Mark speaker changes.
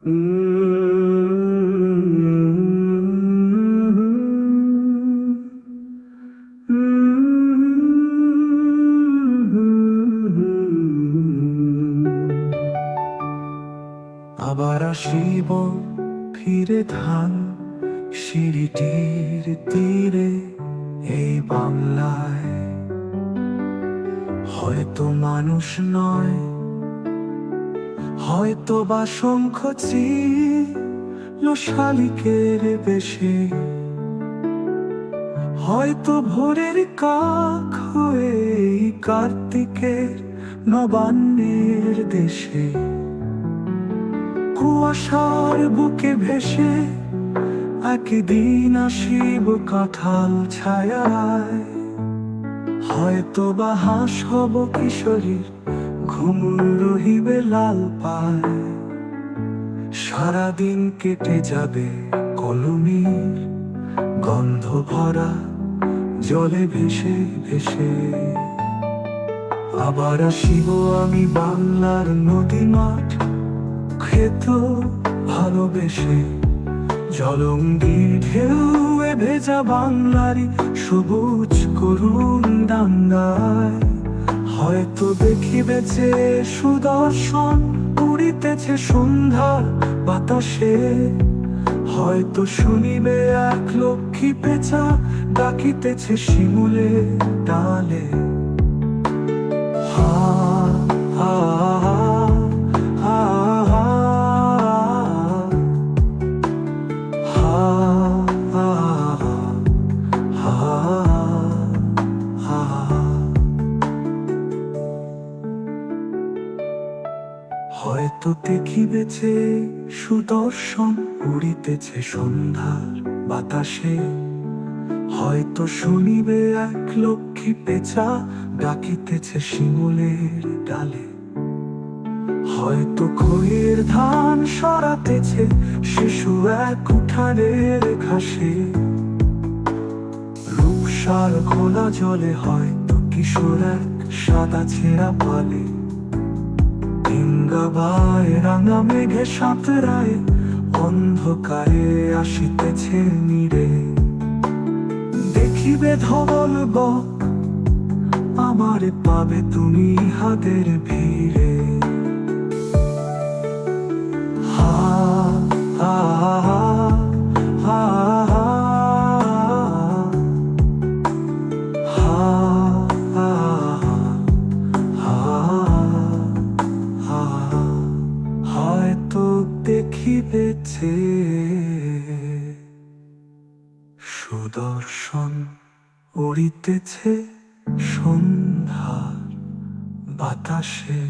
Speaker 1: আবার আসিব ফিরে ধান সিঁড়িটির তীরে এই বাংলায়। হয়তো মানুষ নয়, হয়তো বা শঙ্খ ছিল শালিকের বেশে, হয়তো ভোরের কাক হয়ে এই কার্তিকের নবান্নের দেশে। কুয়াশার বুকে ভেসে একদিন আসিব কাঁঠাল ছায়ায়। হয়তো বা হাঁস হব কিশোরীর, ঘুম রহিবে লাল পায়। সারাদিন কেটে যাবে কলমির গন্ধ ভরা জলে ভেসে ভেসে। আবার আসিব আমি বাংলার নদী মাঠ ক্ষেত ভালোবেসে। জলঙ্গির ঢেউয়ে ভেজা বাংলারই সবুজ করুণ ডাঙ্গায়। হয়তো দেখিবেছে সুদর্শন উড়িতেছে সন্ধ্যার বাতাসে। হয়তো শুনিবে এক লক্ষ্মী পেঁচা ডাকিতেছে শিমুলে ডালে। হা হা হা হয়তো দেখিবেছে সুদর্শন উড়িতেছে সন্ধ্যার বাতাসে। হয়তো শুনিবে এক লক্ষ্মী পেঁচা ডাকিতেছে শিমুলের ডালে। হয়তো খইয়ের ধান সরাতেছে শিশু এক উঠানের ঘাসে। রূপসার খোলা জলে হয়তো কিশোর এক সাদা ছেঁড়া পালে। ডিঙ্গাবায় রাঙা মেঘে সাঁতরায় অন্ধকারে আসিতেছে নীড়ে। দেখিবে ধবল বক আমারে পাবে তুমি হাতের ভিড়ে। হা হা হা হা হয়তো দেখিবেছে সুদর্শন উড়িতেছে সন্ধ্যার বাতাসে।